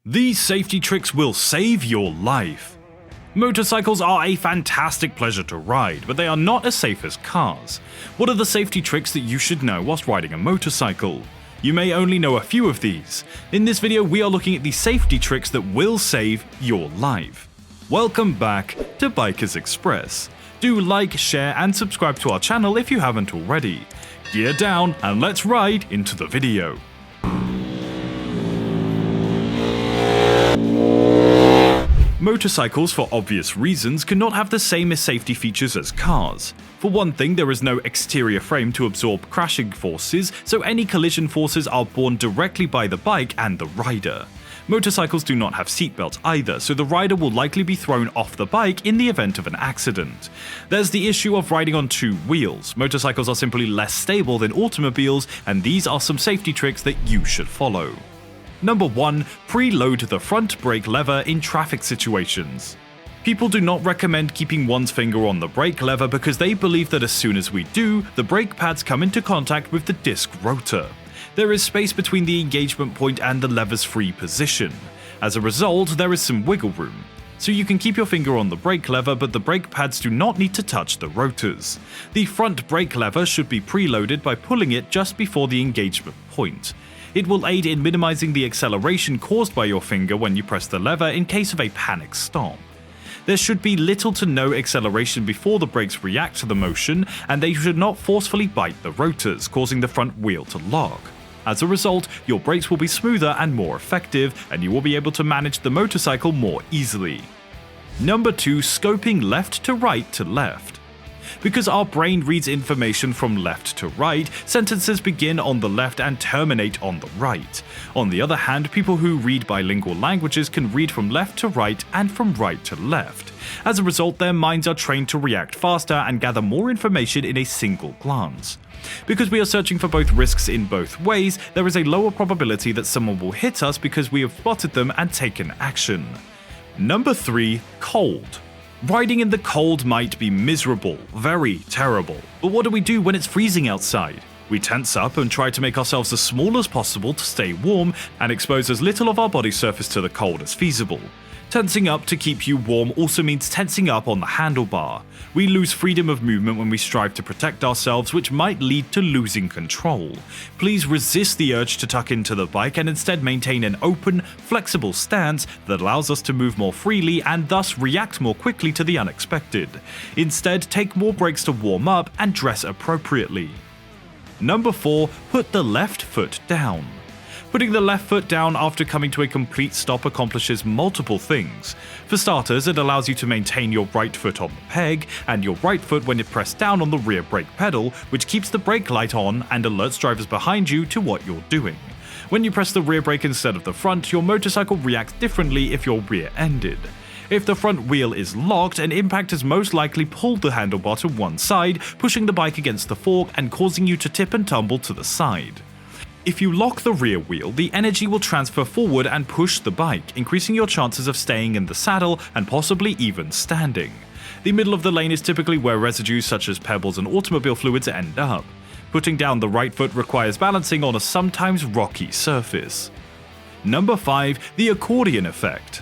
These safety tricks will save your life. Motorcycles are a fantastic pleasure to ride, but they are not as safe as cars. What are the safety tricks that you should know whilst riding a motorcycle? You may only know a few of these. In this video, we are looking at the safety tricks that will save your life. Welcome back to Bikers Express. Do like, share, and subscribe to our channel if you haven't already. Gear down and let's ride into the video. Motorcycles, for obvious reasons, cannot have the same safety features as cars. For one thing, there is no exterior frame to absorb crashing forces, so any collision forces are borne directly by the bike and the rider. Motorcycles do not have seatbelts either, so the rider will likely be thrown off the bike in the event of an accident. There's the issue of riding on two wheels. Motorcycles are simply less stable than automobiles, and these are some safety tricks that you should follow. Number 1. Preload the front brake lever in traffic situations. People do not recommend keeping one's finger on the brake lever because they believe that as soon as we do, the brake pads come into contact with the disc rotor. There is space between the engagement point and the lever's free position. As a result, there is some wiggle room. So you can keep your finger on the brake lever, but the brake pads do not need to touch the rotors. The front brake lever should be preloaded by pulling it just before the engagement point. It will aid in minimizing the acceleration caused by your finger when you press the lever in case of a panic stop. There should be little to no acceleration before the brakes react to the motion, and they should not forcefully bite the rotors, causing the front wheel to lock. As a result, your brakes will be smoother and more effective, and you will be able to manage the motorcycle more easily. Number 2. Scoping left to right to left. Because our brain reads information from left to right, sentences begin on the left and terminate on the right. On the other hand, people who read bilingual languages can read from left to right and from right to left. As a result, their minds are trained to react faster and gather more information in a single glance. Because we are searching for both risks in both ways, there is a lower probability that someone will hit us because we have spotted them and taken action. Number 3. Cold. Riding in the cold might be miserable, very terrible, but what do we do when it's freezing outside? We tense up and try to make ourselves as small as possible to stay warm and expose as little of our body surface to the cold as feasible. Tensing up to keep you warm also means tensing up on the handlebar. We lose freedom of movement when we strive to protect ourselves, which might lead to losing control. Please resist the urge to tuck into the bike and instead maintain an open, flexible stance that allows us to move more freely and thus react more quickly to the unexpected. Instead, take more breaks to warm up and dress appropriately. Number 4. Put the left foot down. Putting the left foot down after coming to a complete stop accomplishes multiple things. For starters, it allows you to maintain your right foot on the peg, and your right foot when you press down on the rear brake pedal, which keeps the brake light on and alerts drivers behind you to what you're doing. When you press the rear brake instead of the front, your motorcycle reacts differently if you're rear-ended. If the front wheel is locked, an impact has most likely pulled the handlebar to one side, pushing the bike against the fork and causing you to tip and tumble to the side. If you lock the rear wheel, the energy will transfer forward and push the bike, increasing your chances of staying in the saddle and possibly even standing. The middle of the lane is typically where residues such as pebbles and automobile fluids end up. Putting down the right foot requires balancing on a sometimes rocky surface. Number 5. The accordion effect.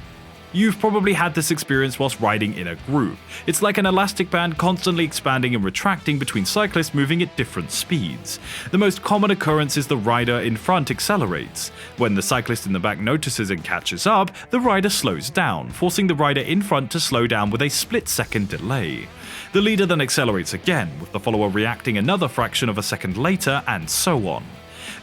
You've probably had this experience whilst riding in a group. It's like an elastic band constantly expanding and retracting between cyclists moving at different speeds. The most common occurrence is the rider in front accelerates. When the cyclist in the back notices and catches up, the rider slows down, forcing the rider in front to slow down with a split-second delay. The leader then accelerates again, with the follower reacting another fraction of a second later, and so on.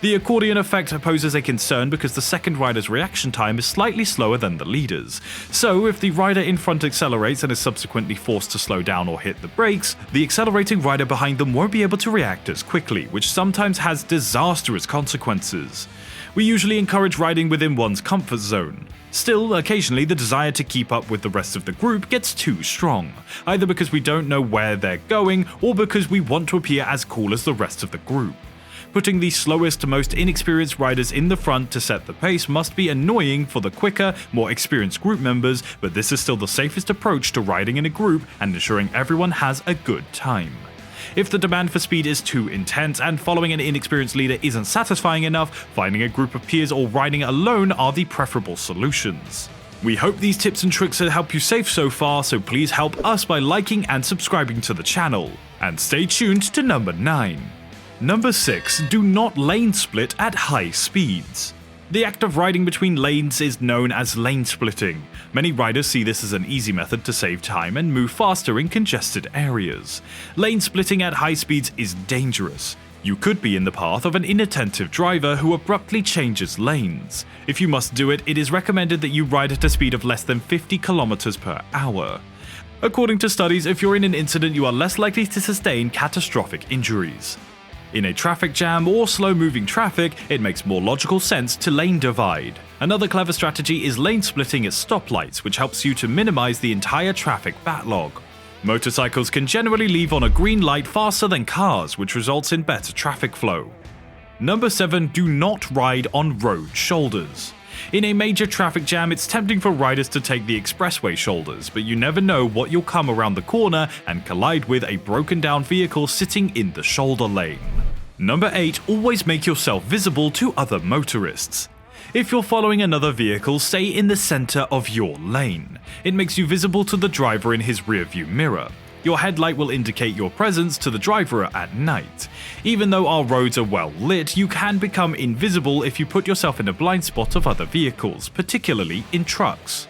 The accordion effect poses a concern because the second rider's reaction time is slightly slower than the leader's. So, if the rider in front accelerates and is subsequently forced to slow down or hit the brakes, the accelerating rider behind them won't be able to react as quickly, which sometimes has disastrous consequences. We usually encourage riding within one's comfort zone. Still, occasionally the desire to keep up with the rest of the group gets too strong, either because we don't know where they're going or because we want to appear as cool as the rest of the group. Putting the slowest, most inexperienced riders in the front to set the pace must be annoying for the quicker, more experienced group members, but this is still the safest approach to riding in a group and ensuring everyone has a good time. If the demand for speed is too intense and following an inexperienced leader isn't satisfying enough, finding a group of peers or riding alone are the preferable solutions. We hope these tips and tricks have helped you safe so far, so please help us by liking and subscribing to the channel. And stay tuned to number 9. Number 6. Do not lane split at high speeds. The act of riding between lanes is known as lane splitting. Many riders see this as an easy method to save time and move faster in congested areas. Lane splitting at high speeds is dangerous. You could be in the path of an inattentive driver who abruptly changes lanes. If you must do it, it is recommended that you ride at a speed of less than 50 km per hour. According to studies, if you're in an incident, you are less likely to sustain catastrophic injuries. In a traffic jam or slow-moving traffic, it makes more logical sense to lane divide. Another clever strategy is lane splitting at stoplights, which helps you to minimize the entire traffic backlog. Motorcycles can generally leave on a green light faster than cars, which results in better traffic flow. Number 7. Do not ride on road shoulders. In a major traffic jam, it's tempting for riders to take the expressway shoulders, but you never know what you'll come around the corner and collide with a broken down vehicle sitting in the shoulder lane. Number 8. Always make yourself visible to other motorists. If you're following another vehicle, stay in the center of your lane. It makes you visible to the driver in his rearview mirror. Your headlight will indicate your presence to the driver at night. Even though our roads are well lit, you can become invisible if you put yourself in a blind spot of other vehicles, particularly in trucks.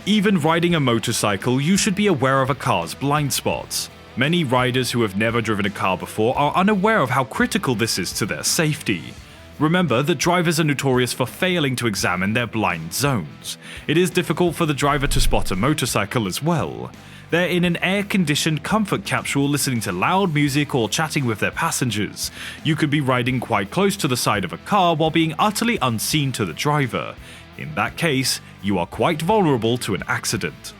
Even riding a motorcycle, you should be aware of a car's blind spots. Many riders who have never driven a car before are unaware of how critical this is to their safety. Remember that drivers are notorious for failing to examine their blind zones. It is difficult for the driver to spot a motorcycle as well. They're in an air-conditioned comfort capsule listening to loud music or chatting with their passengers. You could be riding quite close to the side of a car while being utterly unseen to the driver. In that case, you are quite vulnerable to an accident.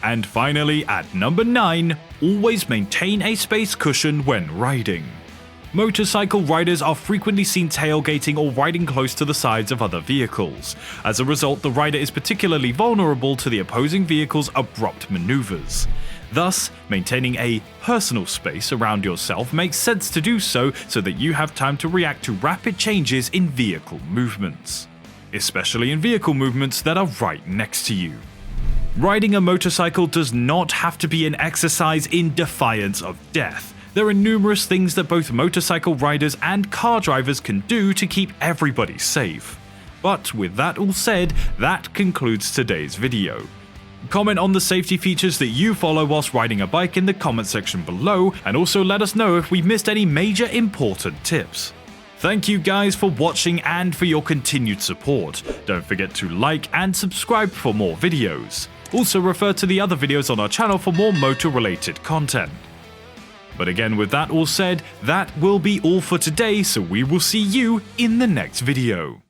And finally, at number 9, always maintain a space cushion when riding. Motorcycle riders are frequently seen tailgating or riding close to the sides of other vehicles. As a result, the rider is particularly vulnerable to the opposing vehicle's abrupt maneuvers. Thus, maintaining a personal space around yourself makes sense to do so that you have time to react to rapid changes in vehicle movements, especially in vehicle movements that are right next to you. Riding a motorcycle does not have to be an exercise in defiance of death. There are numerous things that both motorcycle riders and car drivers can do to keep everybody safe. But with that all said, that concludes today's video. Comment on the safety features that you follow whilst riding a bike in the comment section below, and also let us know if we missed any major important tips. Thank you guys for watching and for your continued support. Don't forget to like and subscribe for more videos. Also refer to the other videos on our channel for more motor-related content. But again, with that all said, that will be all for today, so we will see you in the next video.